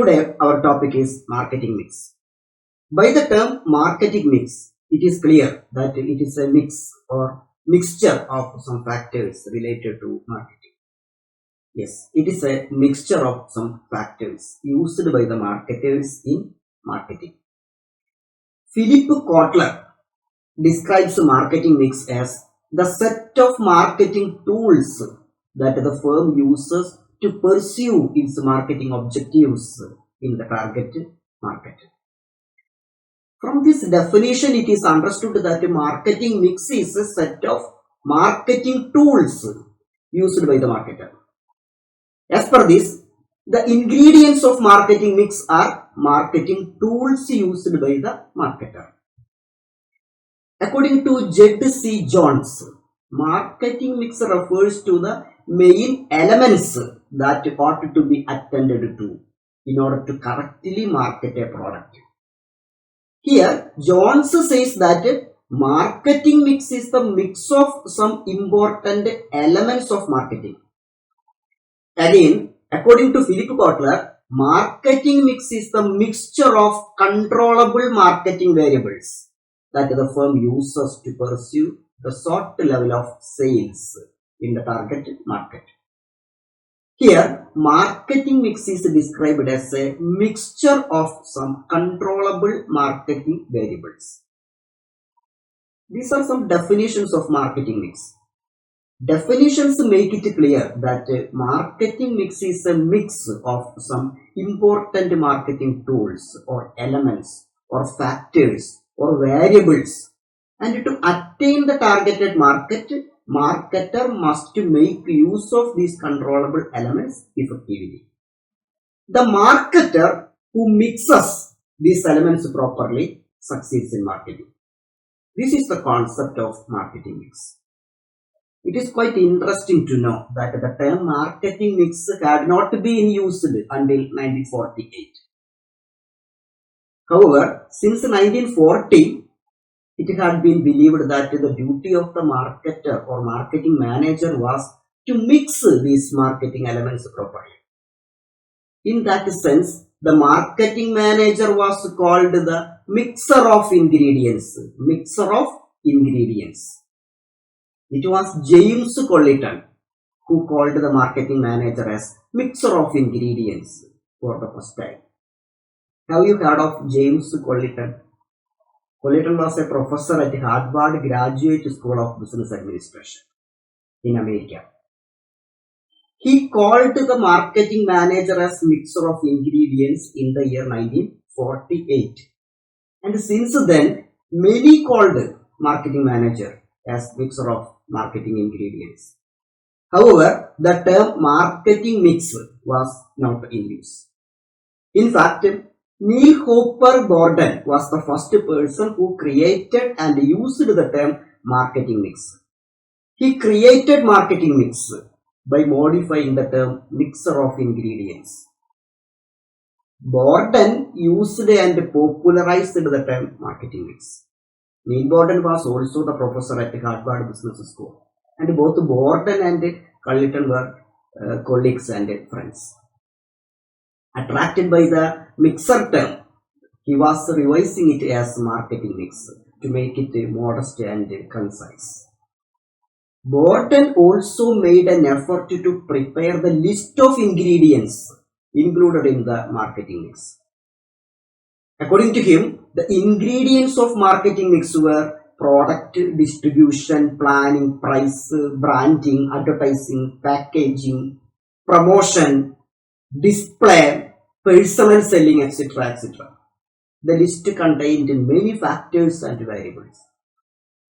Today our topic is marketing mix. By the term marketing mix, it is clear that it is a mix or mixture of some factors related to marketing. Yes, it is a mixture of some factors used by the marketers in marketing. Philip Kotler describes marketing mix as the set of marketing tools that the firm uses to pursue its marketing objectives in the target market. From this definition, it is understood that marketing mix is a set of marketing tools used by the marketer. As per this, the ingredients of marketing mix are marketing tools used by the marketer. According to Jed C. Jones, marketing mix refers to the main elements that ought to be attended to in order to correctly market a product. Here, Jones says that marketing mix is the mix of some important elements of marketing. Again, according to Philip Kotler, marketing mix is the mixture of controllable marketing variables that the firm uses to pursue the sought level of sales in the target market. Here, marketing mix is described as a mixture of some controllable marketing variables. These are some definitions of marketing mix. Definitions make it clear that marketing mix is a mix of some important marketing tools or elements or factors or variables, and to attain the targeted market, marketer must make use of these controllable elements effectively. The marketer who mixes these elements properly succeeds in marketing. This is the concept of marketing mix. It is quite interesting to know that the term marketing mix had not been used until 1948. However, since 1940, it had been believed that the duty of the marketer or marketing manager was to mix these marketing elements properly. In that sense, the marketing manager was called the mixer of ingredients. Mixer of ingredients. It was James Colleton who called the marketing manager as mixer of ingredients for the first time. Have you heard of James Colleton? Colleton was a professor at Harvard Graduate School of Business Administration in America. He called the marketing manager as mixer of ingredients in the year 1948. And since then, many called marketing manager as mixer of marketing ingredients. However, the term marketing mix was not in use. In fact, Neil Hopper Gordon was the first person who created and used the term marketing mix. He created marketing mix by modifying the term mixer of ingredients. Gordon used and popularized the term marketing mix. Neil Gordon was also the professor at Harvard Business School, and both Gordon and Colleton were colleagues and friends. Attracted by the mixer term, he was revising it as marketing mix to make it modest and concise. Gordon also made an effort to prepare the list of ingredients included in the marketing mix. According to him, the ingredients of marketing mix were product distribution, planning, price, branding, advertising, packaging, promotion, display, personal selling, etc., etc. The list contained many factors and variables.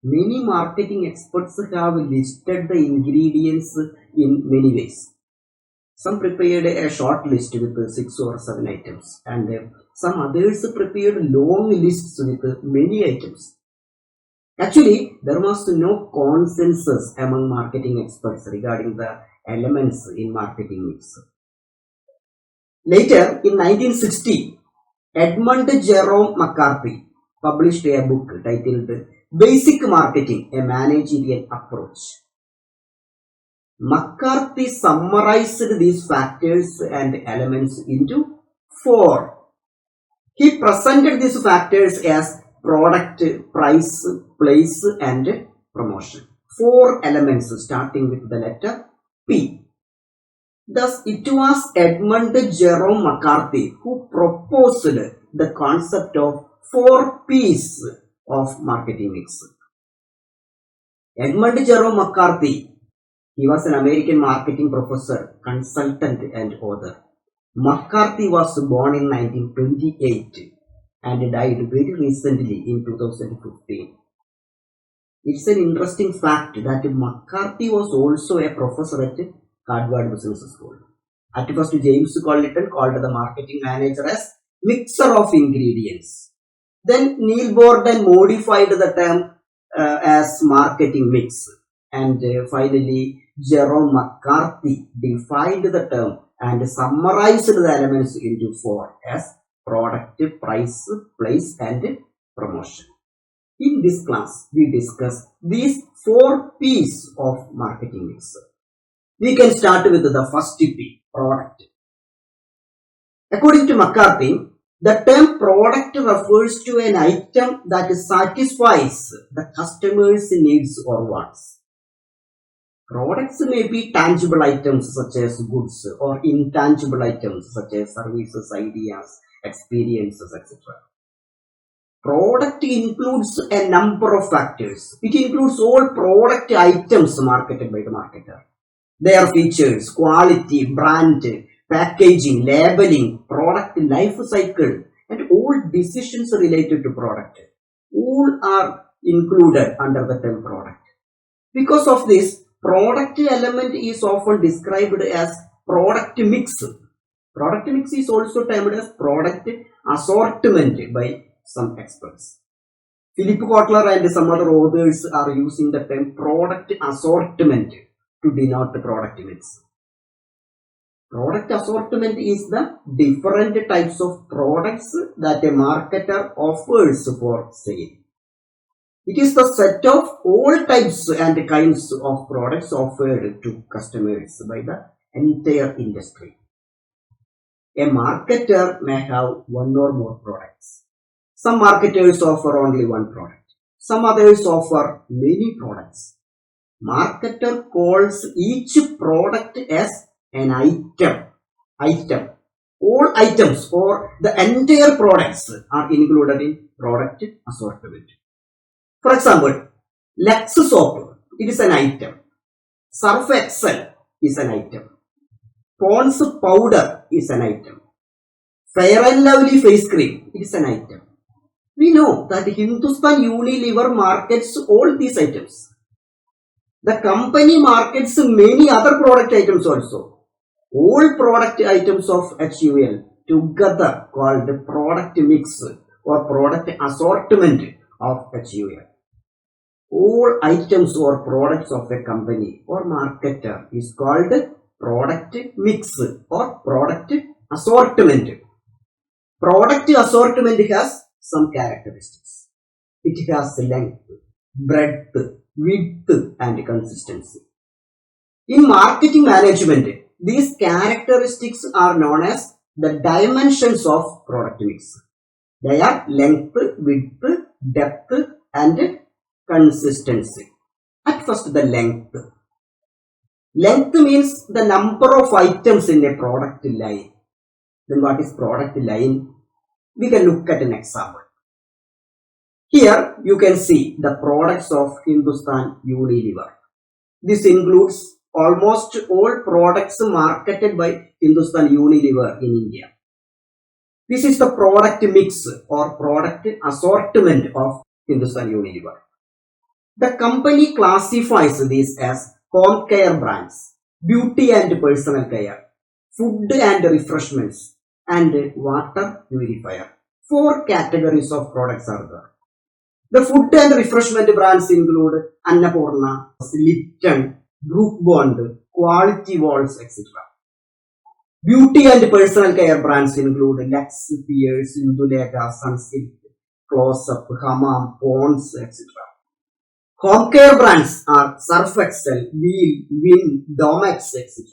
Many marketing experts have listed the ingredients in many ways. Some prepared a short list with 6 or 7 items, and some others prepared long lists with many items. Actually, there was no consensus among marketing experts regarding the elements in marketing mix. Later, in 1960, Edmund Jerome McCarthy published a book titled Basic Marketing, a Managerial Approach. McCarthy summarized these factors and elements into 4. He presented these factors as product, price, place, and promotion. 4 elements starting with the letter P. Thus, it was Edmund Jerome McCarthy who proposed the concept of 4 P's of marketing mix. Edmund Jerome McCarthy, he was an American marketing professor, consultant, and author. McCarthy was born in 1928 and died very recently in 2015. It's an interesting fact that McCarthy was also a professor at Harvard Business School. At first, James Colleton called the marketing manager as mixer of ingredients. Then Neil Borden modified the term as marketing mix. And finally, Jerome McCarthy defined the term and summarized the elements into 4 as product, price, place, and promotion. In this class, we discuss these 4 P's of marketing mix. We can start with the first P, product. According to McCarthy, the term product refers to an item that satisfies the customer's needs or wants. Products may be tangible items such as goods or intangible items such as services, ideas, experiences, etc. Product includes a number of factors. It includes all product items marketed by the marketer. Their features, quality, brand, packaging, labeling, product life cycle, and all decisions related to product. All are included under the term product. Because of this, product element is often described as product mix. Product mix is also termed as product assortment by some experts. Philip Kotler and some other authors are using the term product assortment to denote the product mix. Product assortment is the different types of products that a marketer offers for sale. It is the set of all types and kinds of products offered to customers by the entire industry. A marketer may have one or more products. Some marketers offer only one product. Some others offer many products. Marketer calls each product as an item. All items or the entire products are included in product assortment. For example, Lux soap, it is an item. Surf Excel is an item. Pond's powder is an item. Fair and Lovely face cream, it is an item. We know that Hindustan Unilever markets all these items. The company markets many other product items also. All product items of HUL together called product mix or product assortment of HUL. All items or products of a company or marketer is called product mix or product assortment. Product assortment has some characteristics. It has length, breadth, width, and consistency. In marketing management, these characteristics are known as the dimensions of product mix. They are length, width, depth, and consistency. At first, the length. Length means the number of items in a product line. Then what is product line? We can look at an example. Here you can see the products of Hindustan Unilever. This includes almost all products marketed by Hindustan Unilever in India. This is the product mix or product assortment of Hindustan Unilever. The company classifies these as home care brands, beauty and personal care, food and refreshments, and water purifier. 4 categories of products are there. The food and refreshment brands include Annapurna, Lipton, Brook Bond, Quality Walls, etc. Beauty and personal care brands include Lux, Pierce, Indulekha, Sunsilk, Close-Up, Hamam, Pond's, etc. Home care brands are Surf Excel, Wheel, Vim, Domex, etc.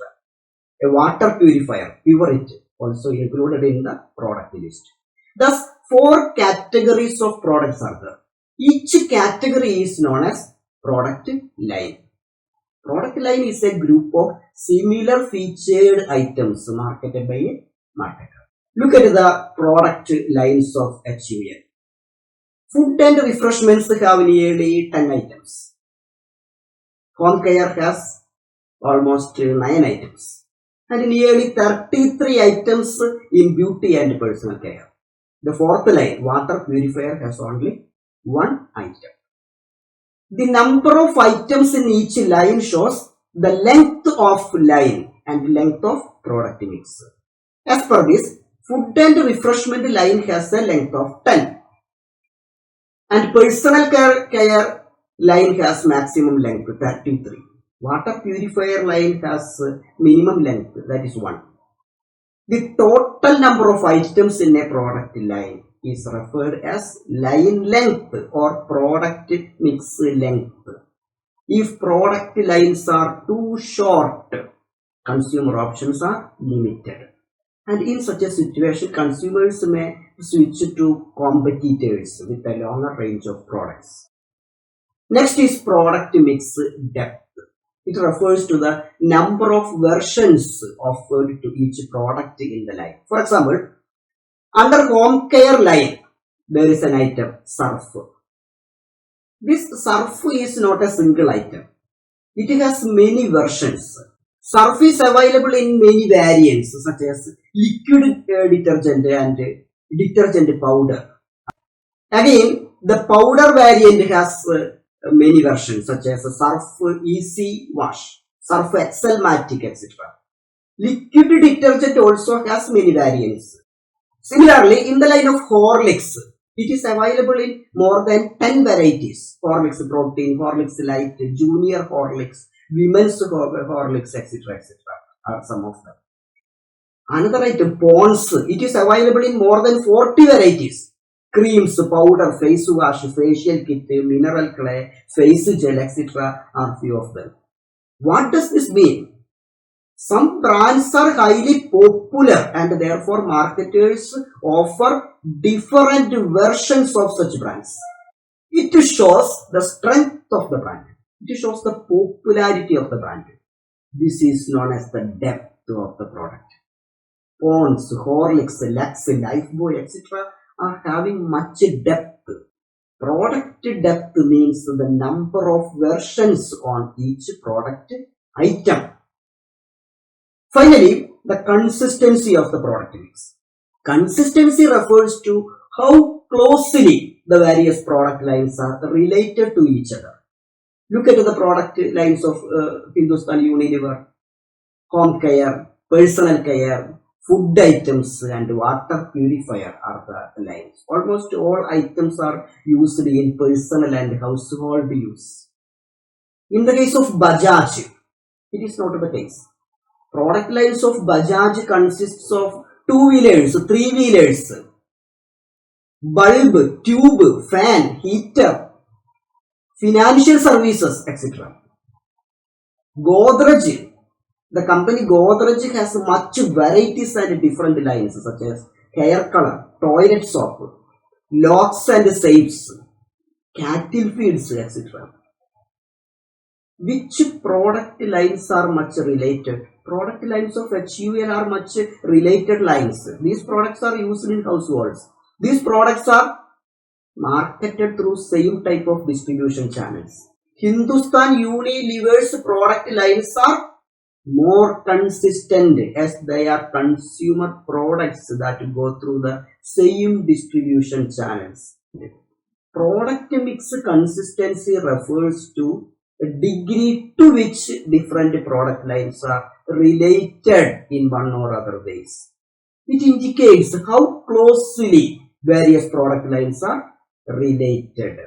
A water purifier, Pureit, also included in the product list. Thus, 4 categories of products are there. Each category is known as product line. Product line is a group of similar featured items marketed by a marketer. Look at the product lines of HUL. Food and refreshments have nearly 10 items. Home care has almost 9 items. And nearly 33 items in beauty and personal care. The fourth line, water purifier, has only 1 item. The number of items in each line shows the length of line and length of product mix. As per this, food and refreshment line has a length of 10 and personal care line has maximum length 33. Water purifier line has minimum length, that is 1. The total number of items in a product line is referred as line length or product mix length. If product lines are too short, consumer options are limited. And in such a situation, consumers may switch to competitors with a longer range of products. Next is product mix depth. It refers to the number of versions offered to each product in the line. For example, under home care line, there is an item, surf. This surf is not a single item. It has many versions. Surf is available in many variants such as liquid detergent and detergent powder. Again, the powder variant has many versions such as Surf Easy Wash, Surf Excel Matic, etc. Liquid detergent also has many variants. Similarly, in the line of Horlicks, it is available in more than 10 varieties. Horlicks Protein, Horlicks Light, Junior Horlicks, Women's Horlicks, etc. are some of them. Another item, Pond's, it is available in more than 40 varieties. Creams, powder, face wash, facial kit, mineral clay, face gel, etc. are few of them. What does this mean? Some brands are highly popular and therefore marketers offer different versions of such brands. It shows the strength of the brand. It shows the popularity of the brand. This is known as the depth of the product. Pond's, Horlicks, Lux, Lifebuoy, etc. are having much depth. Product depth means the number of versions on each product item. Finally, the consistency of the product mix. Consistency refers to how closely the various product lines are related to each other. Look at the product lines of Hindustan Unilever, home care, personal care, food items and water purifier are the lines. Almost all items are used in personal and household use. In the case of Bajaj, it is not the case. Product lines of Bajaj consists of 2-wheelers, 3-wheelers, bulb, tube, fan, heater, financial services, etc. Godrej, the company Godrej has much varieties and different lines such as hair color, toilet soap, locks and safes, cattle feeds, etc. Which product lines are much related? Product lines of HUL are much related lines. These products are used in households. These products are marketed through same type of distribution channels. Hindustan Unilever's product lines are more consistent as they are consumer products that go through the same distribution channels. Product mix consistency refers to the degree to which different product lines are related in one or other ways. It indicates how closely various product lines are related.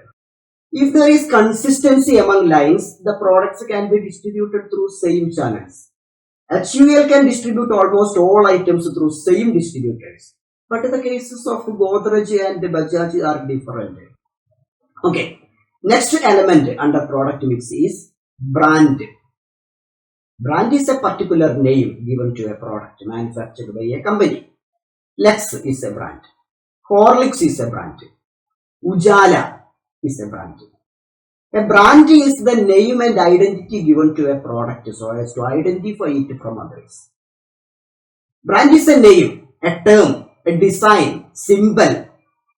If there is consistency among lines, the products can be distributed through same channels. HUL can distribute almost all items through same distributors. But the cases of Godrej and Bajaj are different. Okay. Next element under product mix is brand. Brand is a particular name given to a product manufactured by a company. Lex is a brand. Horlicks is a brand. Ujala is a brand. A brand is the name and identity given to a product so as to identify it from others. Brand is a name, a term, a design, symbol,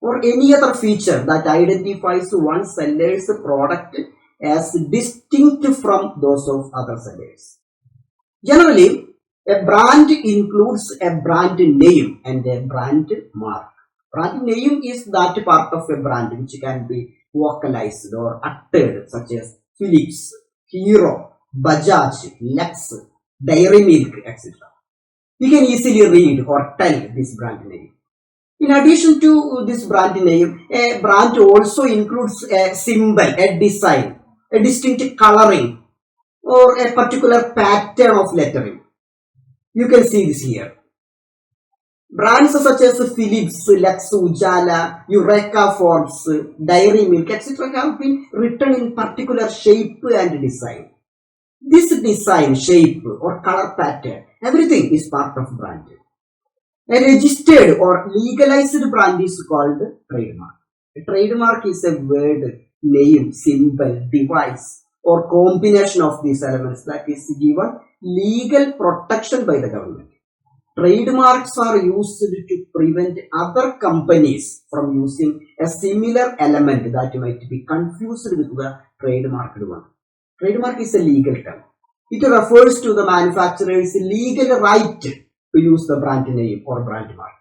or any other feature that identifies one seller's product as distinct from those of other sellers. Generally, a brand includes a brand name and a brand mark. Brand name is that part of a brand which can be vocalized or uttered, such as Philips, Hero, Bajaj, Lex, Dairy Milk, etc. We can easily read or tell this brand name. In addition to this brand name, a brand also includes a symbol, a design, a distinct coloring, or a particular pattern of lettering. You can see this here. Brands such as Philips, Lex, Ujala, Eureka Forbes, Dairy Milk, etc. have been written in particular shape and design. This design, shape, or color pattern, everything is part of brand. A registered or legalized brand is called trademark. A trademark is a word, name, symbol, device, or combination of these elements that is given legal protection by the government. Trademarks are used to prevent other companies from using a similar element that might be confused with the trademarked one. Trademark is a legal term. It refers to the manufacturer's legal right to use the brand name or brand mark.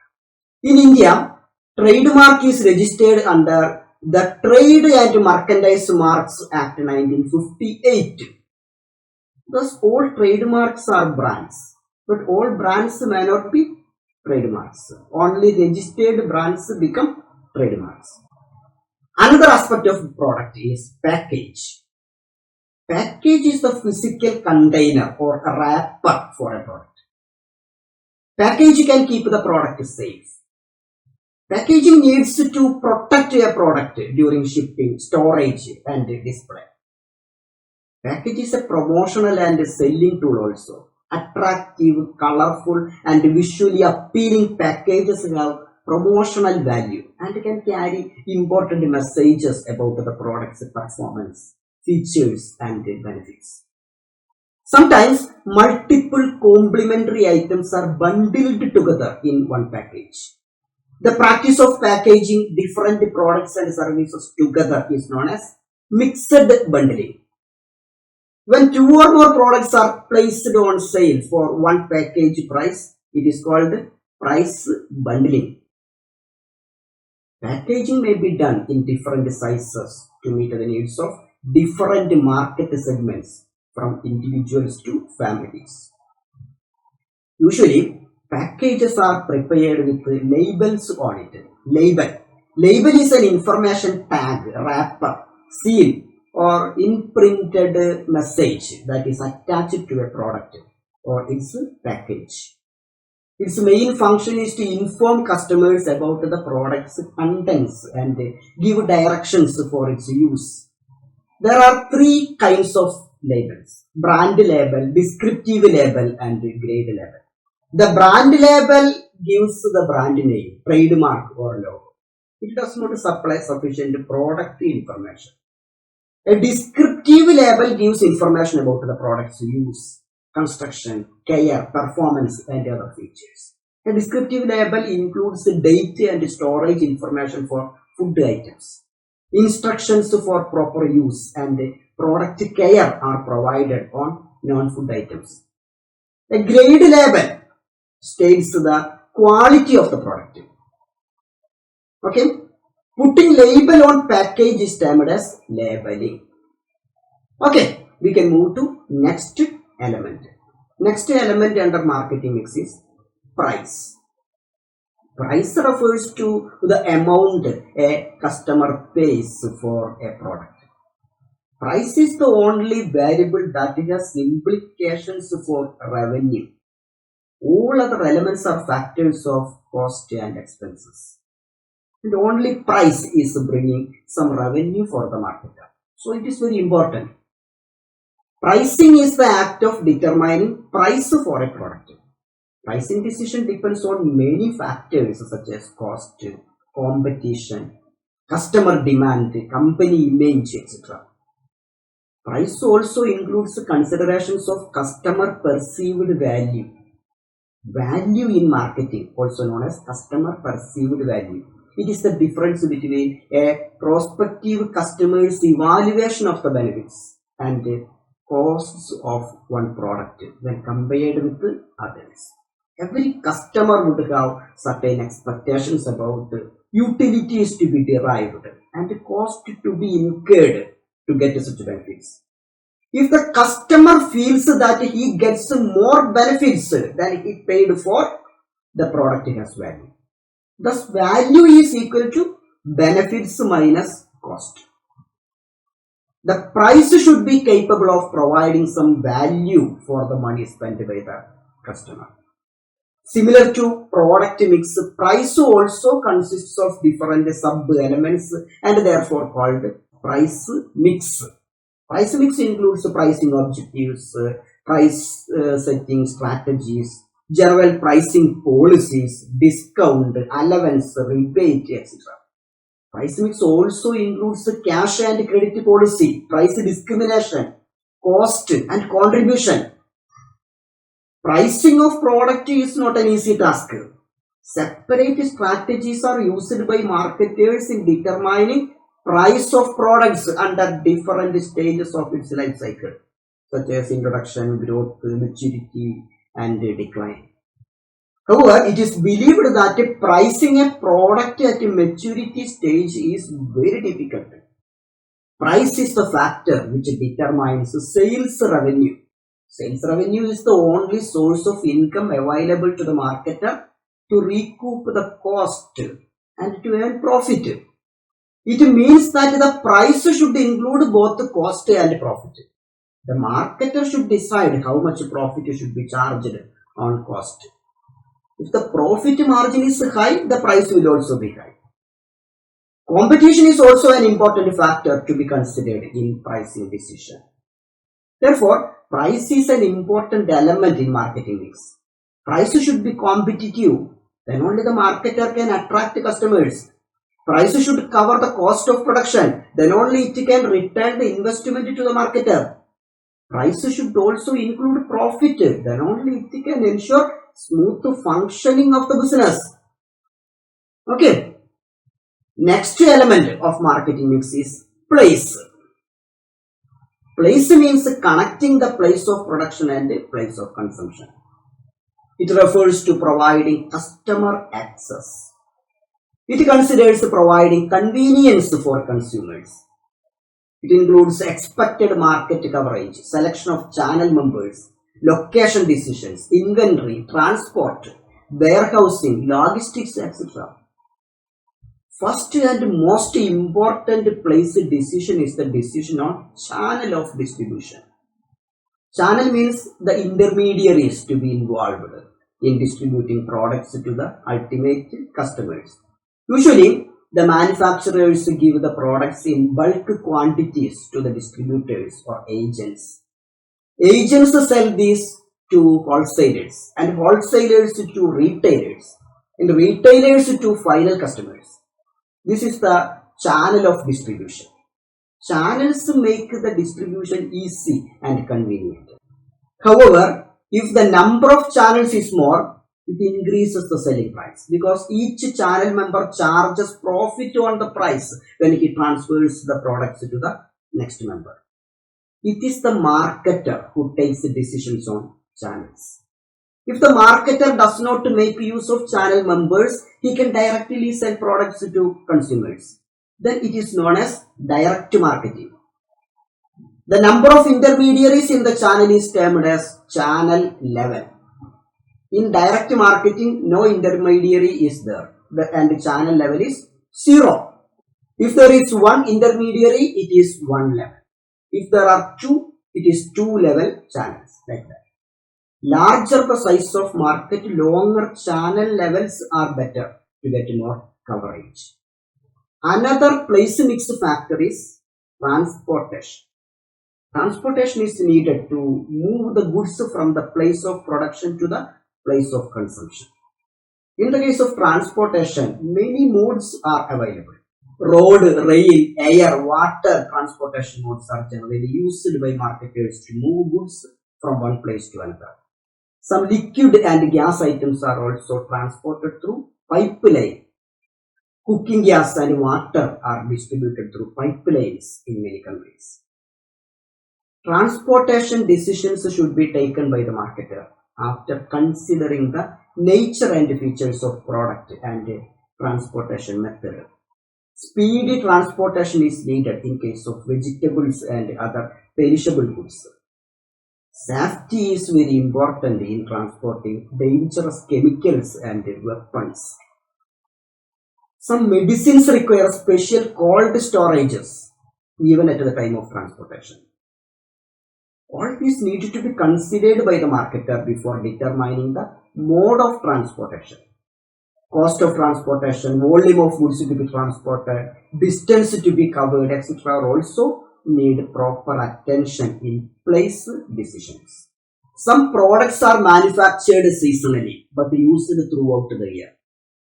In India, trademark is registered under the Trade and Merchandise Marks Act 1958. Thus, all trademarks are brands, but all brands may not be trademarks. Only registered brands become trademarks. Another aspect of product is package. Package is the physical container or wrapper for a product. Package can keep the product safe. Packaging needs to protect a product during shipping, storage, and display. Package is a promotional and selling tool also. Attractive, colorful, and visually appealing packages have promotional value and can carry important messages about the product's performance, features, and benefits. Sometimes multiple complementary items are bundled together in one package. The practice of packaging different products and services together is known as mixed bundling. When two or more products are placed on sale for one package price, it is called price bundling. Packaging may be done in different sizes to meet the needs of different market segments, from individuals to families. Usually, packages are prepared with labels on it. Label is an information tag, wrapper, seal, or imprinted message that is attached to a product or its package. Its main function is to inform customers about the product's contents and give directions for its use. There are three kinds of labels: brand label, descriptive label, and grade label. The brand label gives the brand name, trademark, or logo. It does not supply sufficient product information. A descriptive label gives information about the product's use, construction, care, performance, and other features. A descriptive label includes date and storage information for food items. Instructions for proper use and product care are provided on non-food items. A grade label states the quality of the product. Okay, putting label on package is termed as labeling. Okay, we can move to next element. Next element under marketing mix is price. Price refers to the amount a customer pays for a product. Price is the only variable that has implications for revenue. All other elements are factors of cost and expenses. And only price is bringing some revenue for the marketer. So it is very important. Pricing is the act of determining price for a product. Pricing decision depends on many factors such as cost, competition, customer demand, company image, etc. Price also includes considerations of customer perceived value. Value in marketing, also known as customer perceived value. It is the difference between a prospective customer's evaluation of the benefits and costs of one product when compared with others. Every customer would have certain expectations about utilities to be derived and cost to be incurred to get such benefits. If the customer feels that he gets more benefits than he paid for, the product has value. Thus, value is equal to benefits minus cost. The price should be capable of providing some value for the money spent by the customer. Similar to product mix, price also consists of different sub-elements and therefore called price mix. Price mix includes pricing objectives, price setting strategies, general pricing policies, discount, allowance, rebate, etc. Price mix also includes cash and credit policy, price discrimination, cost and contribution. Pricing of product is not an easy task. Separate strategies are used by marketers in determining price of products under different stages of its life cycle, such as introduction, growth, maturity, and decline. However, it is believed that pricing a product at a maturity stage is very difficult. Price is the factor which determines sales revenue. Sales revenue is the only source of income available to the marketer to recoup the cost and to earn profit. It means that the price should include both the cost and profit. The marketer should decide how much profit should be charged on cost. If the profit margin is high, the price will also be high. Competition is also an important factor to be considered in pricing decision. Therefore, price is an important element in marketing mix. Price should be competitive, then only the marketer can attract customers. Price should cover the cost of production, then only it can return the investment to the marketer. Price should also include profit, then only it can ensure smooth functioning of the business. Okay. Next element of marketing mix is place. Place means connecting the place of production and the place of consumption. It refers to providing customer access. It considers providing convenience for consumers. It includes expected market coverage, selection of channel members, location decisions, inventory, transport, warehousing, logistics, etc. First and most important place decision is the decision on channel of distribution. Channel means the intermediaries to be involved in distributing products to the ultimate customers. Usually, the manufacturers give the products in bulk quantities to the distributors or agents. Agents sell these to wholesalers and wholesalers to retailers and retailers to final customers. This is the channel of distribution. Channels make the distribution easy and convenient. However, if the number of channels is more, it increases the selling price because each channel member charges profit on the price when he transfers the products to the next member. It is the marketer who takes the decisions on channels. If the marketer does not make use of channel members, he can directly sell products to consumers. Then it is known as direct marketing. The number of intermediaries in the channel is termed as channel level. In direct marketing, no intermediary is there and the channel level is 0. If there is one intermediary, it is one level. If there are two, it is two level channels like that. Larger the size of market, longer channel levels are better to get more coverage. Another place mix factor is transportation. Transportation is needed to move the goods from the place of production to the place of consumption. In the case of transportation, many modes are available. Road, rail, air, water transportation modes are generally used by marketers to move goods from one place to another. Some liquid and gas items are also transported through pipeline. Cooking gas and water are distributed through pipelines in many countries. Transportation decisions should be taken by the marketer after considering the nature and features of product and transportation method. Speedy transportation is needed in case of vegetables and other perishable goods. Safety is very important in transporting dangerous chemicals and weapons. Some medicines require special cold storages even at the time of transportation. All these need to be considered by the marketer before determining the mode of transportation. Cost of transportation, volume of goods to be transported, distance to be covered, etc. also need proper attention in place decisions. Some products are manufactured seasonally but used throughout the year.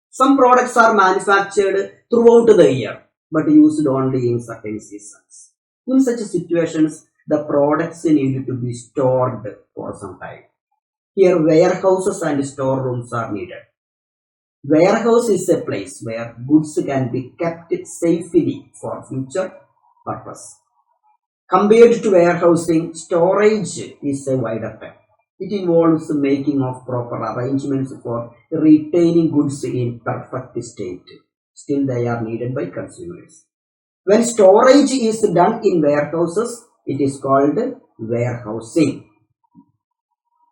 Some products are manufactured throughout the year but used only in certain seasons. In such situations, the products need to be stored for some time. Here, warehouses and storerooms are needed. Warehouse is a place where goods can be kept safely for future purpose. Compared to warehousing, storage is a wider term. It involves making of proper arrangements for retaining goods in perfect state. Still, they are needed by consumers. When storage is done in warehouses, it is called warehousing.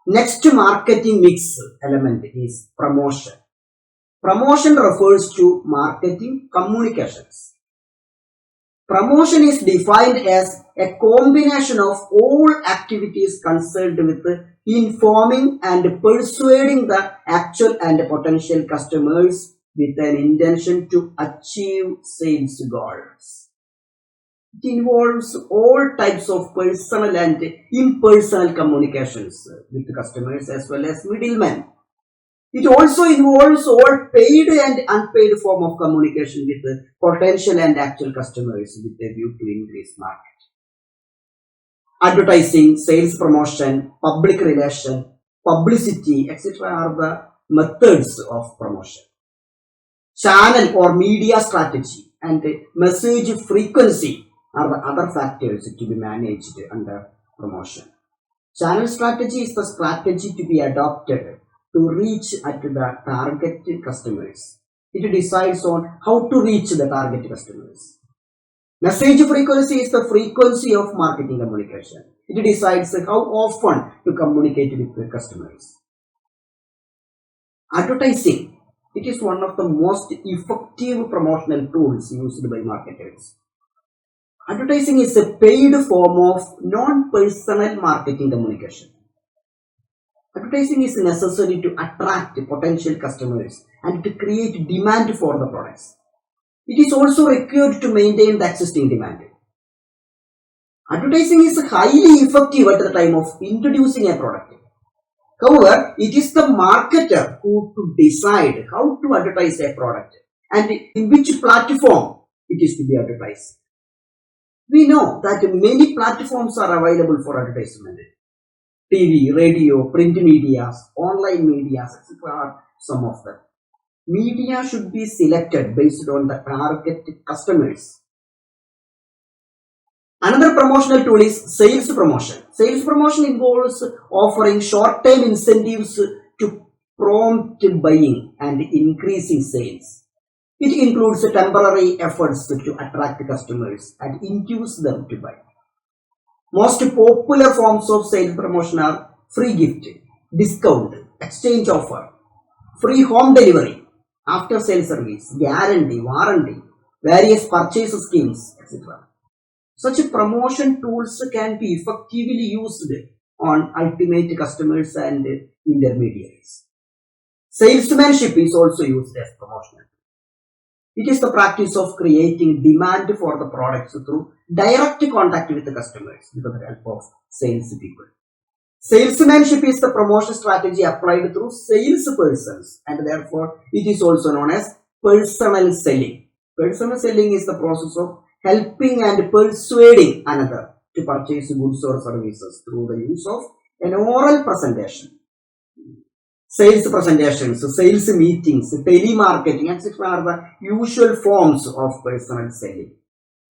Next marketing mix element is promotion. Promotion refers to marketing communications. Promotion is defined as a combination of all activities concerned with informing and persuading the actual and potential customers with an intention to achieve sales goals. It involves all types of personal and impersonal communications with customers as well as middlemen. It also involves all paid and unpaid form of communication with potential and actual customers with a view to increase market. Advertising, sales promotion, public relation, publicity, etc. are the methods of promotion. Channel or media strategy and message frequency are the other factors to be managed under promotion. Channel strategy is the strategy to be adopted to reach at the target customers. It decides on how to reach the target customers. Message frequency is the frequency of marketing communication. It decides how often to communicate with the customers. Advertising. It is one of the most effective promotional tools used by marketers. Advertising is a paid form of non-personal marketing communication. Advertising is necessary to attract potential customers and to create demand for the products. It is also required to maintain the existing demand. Advertising is highly effective at the time of introducing a product. However, it is the marketer who to decide how to advertise a product and in which platform it is to be advertised. We know that many platforms are available for advertisement. TV, radio, print media, online media, etc. are some of them. Media should be selected based on the target customers. Another promotional tool is sales promotion. Sales promotion involves offering short-term incentives to prompt buying and increasing sales. It includes temporary efforts to attract customers and induce them to buy. Most popular forms of sales promotion are free gift, discount, exchange offer, free home delivery, after sale service, guarantee, warranty, various purchase schemes, etc. Such promotion tools can be effectively used on ultimate customers and intermediaries. Salesmanship is also used as promotional. It is the practice of creating demand for the products through direct contact with the customers with the help of sales people. Salesmanship is the promotion strategy applied through salespersons, and therefore it is also known as personal selling. Personal selling is the process of helping and persuading another to purchase goods or services through the use of an oral presentation. Sales presentations, sales meetings, telemarketing, etc. are the usual forms of personal selling.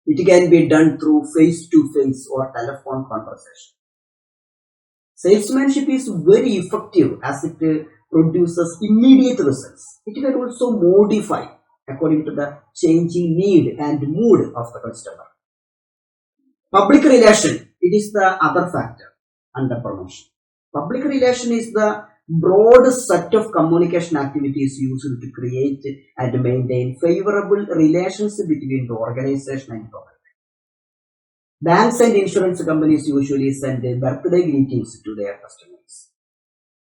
It can be done through face-to-face or telephone conversation. Salesmanship is very effective as it produces immediate results. It can also modify according to the changing need and mood of the customer. Public relation, it is the other factor under promotion. Public relation is the broad set of communication activities used to create and maintain favorable relations between the organization and product. Banks and insurance companies usually send birthday greetings to their customers.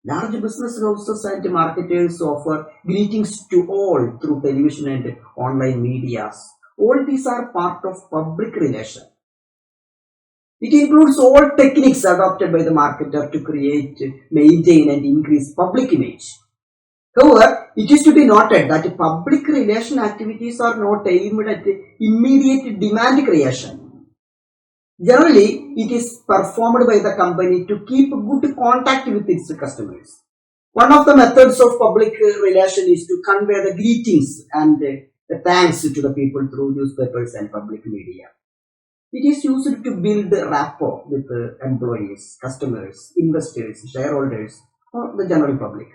Large business houses and marketers offer greetings to all through television and online medias. All these are part of public relation. It includes all techniques adopted by the marketer to create, maintain and increase public image. However, it is to be noted that public relation activities are not aimed at immediate demand creation. Generally, it is performed by the company to keep good contact with its customers. One of the methods of public relation is to convey the greetings and the thanks to the people through newspapers and public media. It is used to build rapport with employees, customers, investors, shareholders, or the general public.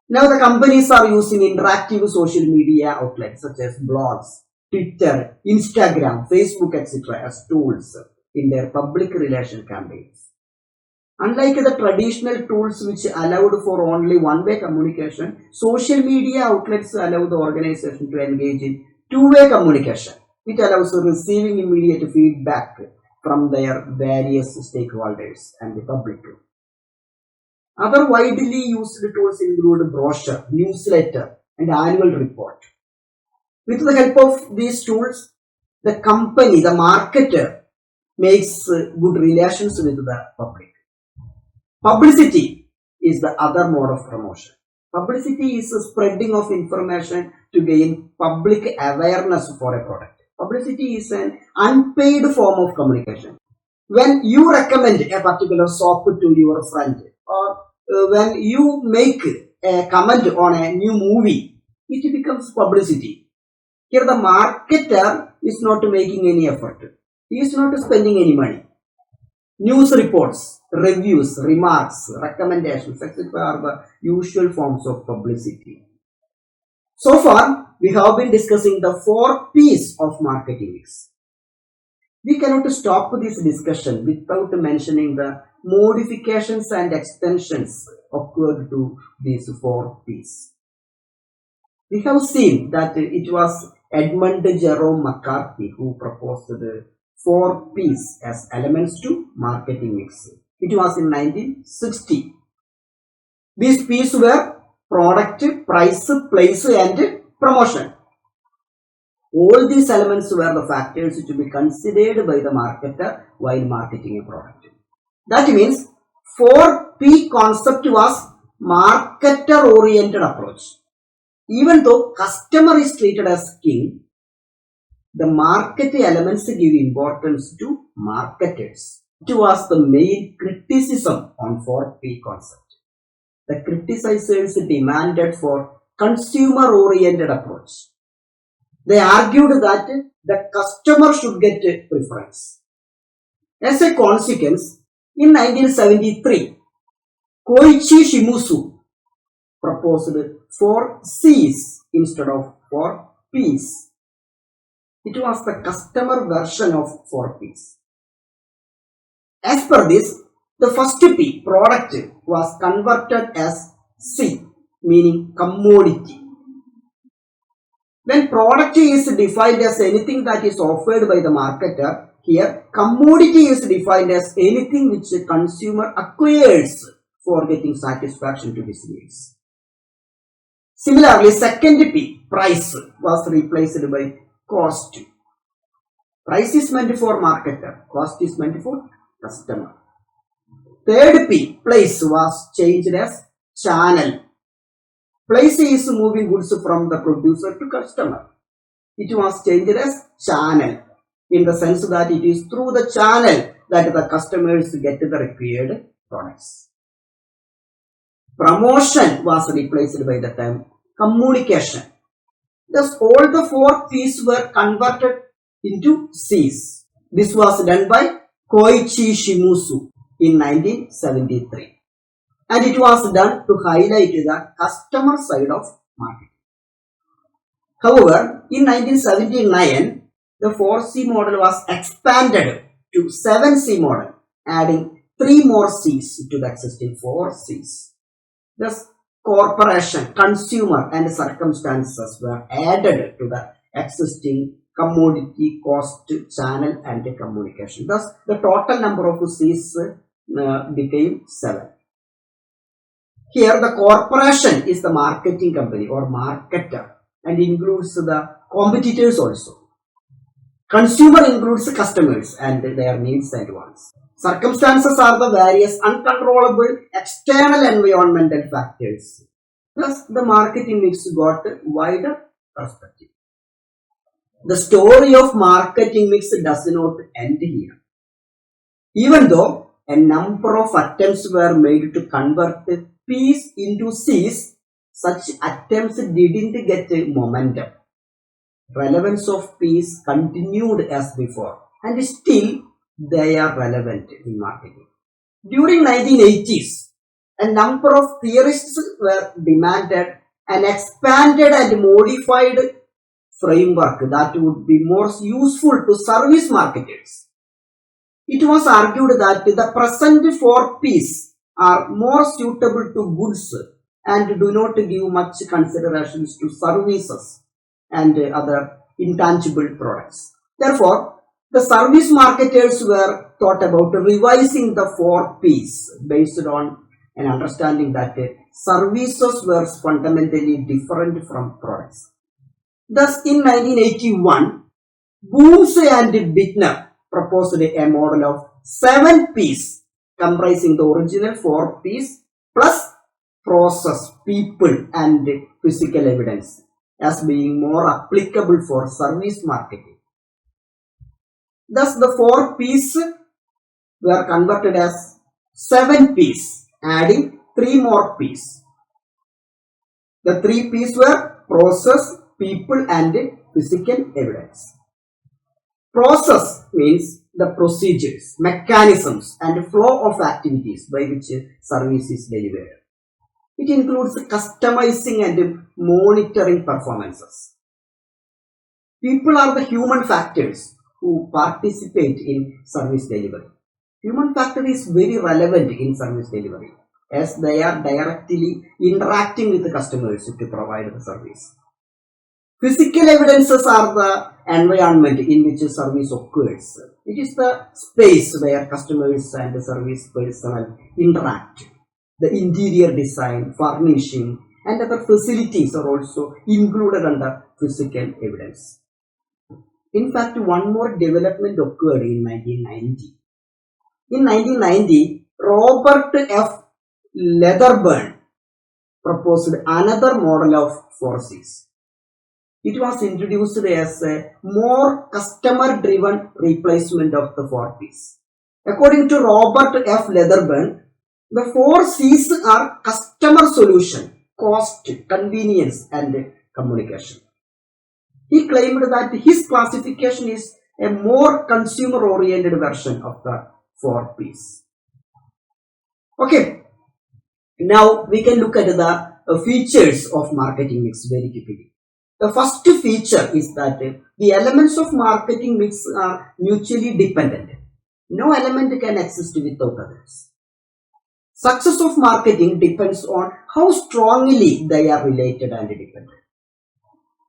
Now the companies are using interactive social media outlets such as blogs, Twitter, Instagram, Facebook, etc. as tools in their public relation campaigns. Unlike the traditional tools which allowed for only one-way communication, social media outlets allow the organization to engage in two-way communication. It allows receiving immediate feedback from their various stakeholders and the public. Other widely used tools include brochure, newsletter, and annual report. With the help of these tools, the company, the marketer, makes good relations with the public. Publicity is the other mode of promotion. Publicity is the spreading of information to gain public awareness for a product. Publicity is an unpaid form of communication. When you recommend a particular soap to your friend, or when you make a comment on a new movie, it becomes publicity. Here the marketer is not making any effort. He is not spending any money. News reports, reviews, remarks, recommendations, etc. are the usual forms of publicity. So far, we have been discussing the 4 P's of marketing mix. We cannot stop this discussion without mentioning the modifications and extensions occurred to these 4 P's. We have seen that it was Edmund Jerome McCarthy who proposed the 4 P's as elements to marketing mix. It was in 1960. These P's were product, price, place and promotion. All these elements were the factors to be considered by the marketer while marketing a product. That means 4P concept was marketer oriented approach. Even though customer is treated as king, the market elements give importance to marketers. It was the main criticism on 4P concept. The criticizers demanded for consumer-oriented approach. They argued that the customer should get preference. As a consequence, in 1973, Koichi Shimizu proposed 4 C's instead of 4 P's. It was the customer version of 4 P's. As per this, the first P, product, was converted as C, meaning commodity. When product is defined as anything that is offered by the marketer, here commodity is defined as anything which the consumer acquires for getting satisfaction to his needs. Similarly, second P, price, was replaced by cost. Price is meant for marketer, cost is meant for customer. Third P, place, was changed as channel. Place is moving goods from the producer to customer. It was changed as channel, in the sense that it is through the channel that the customers get the required products. Promotion was replaced by the term communication. Thus, all the four P's were converted into C's. This was done by Koichi Shimizu in 1973. And it was done to highlight the customer side of marketing. However, in 1979, the 4C model was expanded to 7C model, adding 3 more C's to the existing 4 C's. Thus, corporation, consumer, and circumstances were added to the existing commodity, cost, channel, and communication. Thus, the total number of C's became 7. Here, the corporation is the marketing company or marketer and includes the competitors also. Consumer includes customers and their needs and wants. Circumstances are the various uncontrollable external environmental factors. Thus, the marketing mix got a wider perspective. The story of marketing mix does not end here. Even though a number of attempts were made to convert P's into C's, such attempts didn't get momentum. Relevance of P's continued as before, and still they are relevant in marketing. During 1980s, a number of theorists were demanded an expanded and modified framework that would be more useful to service marketers. It was argued that the present 4 P's are more suitable to goods and do not give much considerations to services and other intangible products. Therefore, the service marketers were thought about revising the 4 P's based on an understanding that services were fundamentally different from products. Thus, in 1981, Boomsey and Bittner proposed a model of 7 P's comprising the original 4 P's plus process, people, and physical evidence as being more applicable for service marketing. Thus, the 4 P's were converted as 7 P's, adding 3 more P's. The 3 P's were process, people, and physical evidence. Process means the procedures, mechanisms, and flow of activities by which service is delivered. It includes customizing and monitoring performances. People are the human factors who participate in service delivery. Human factor is very relevant in service delivery as they are directly interacting with the customers to provide the service. Physical evidences are the environment in which service occurs. It is the space where customers and the service personnel interact. The interior design, furnishing, and other facilities are also included under physical evidence. In fact, one more development occurred in 1990. In 1990, Robert F. Leatherburn proposed another model of 4 C's. It was introduced as a more customer-driven replacement of the 4 P's. According to Robert F. Leatherburn, the 4 C's are customer solution, cost, convenience, and communication. He claimed that his classification is a more consumer-oriented version of the 4 P's. Okay, now we can look at the features of marketing mix very quickly. The first feature is that the elements of marketing mix are mutually dependent. No element can exist without others. Success of marketing depends on how strongly they are related and dependent.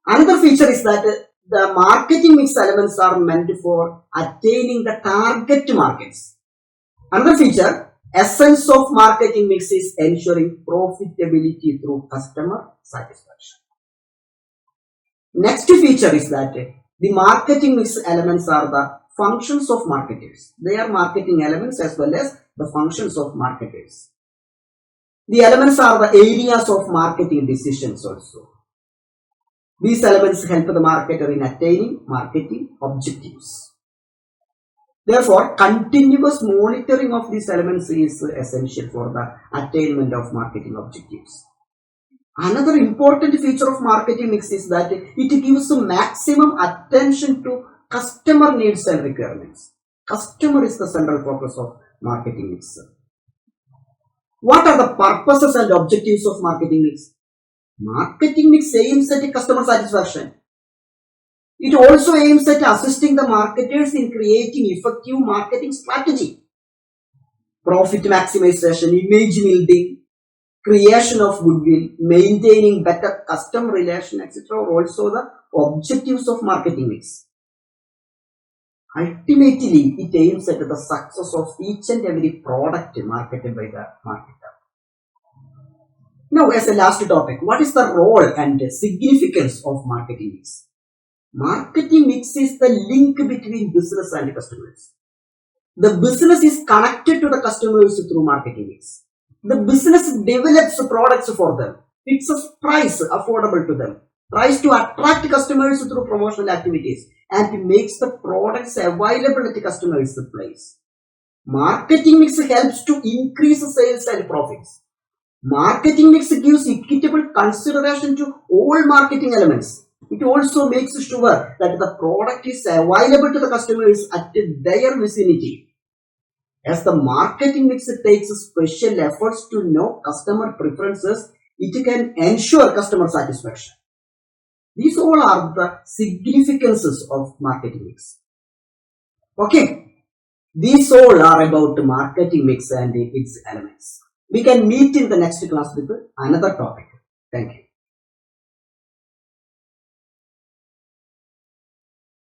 Another feature is that the marketing mix elements are meant for attaining the target markets. Another feature, essence of marketing mix is ensuring profitability through customer satisfaction. Next feature is that the marketing mix elements are the functions of marketers. They are marketing elements as well as the functions of marketers. The elements are the areas of marketing decisions also. These elements help the marketer in attaining marketing objectives. Therefore, continuous monitoring of these elements is essential for the attainment of marketing objectives. Another important feature of marketing mix is that it gives maximum attention to customer needs and requirements. Customer is the central focus of marketing mix. What are the purposes and objectives of marketing mix? Marketing mix aims at customer satisfaction. It also aims at assisting the marketers in creating effective marketing strategy, profit maximization, image building, creation of goodwill, maintaining better customer relation, etc. are also the objectives of marketing mix. Ultimately, it aims at the success of each and every product marketed by the marketer. Now, as a last topic, what is the role and significance of marketing mix? Marketing mix is the link between business and customers. The business is connected to the customers through marketing mix. The business develops products for them, fixes price affordable to them, tries to attract customers through promotional activities, and makes the products available at the customer's place. Marketing mix helps to increase sales and profits. Marketing mix gives equitable consideration to all marketing elements. It also makes sure that the product is available to the customers at their vicinity. As the marketing mix takes special efforts to know customer preferences, it can ensure customer satisfaction. These all are the significances of marketing mix. Okay, these all are about marketing mix and its elements. We can meet in the next class with another topic. Thank you.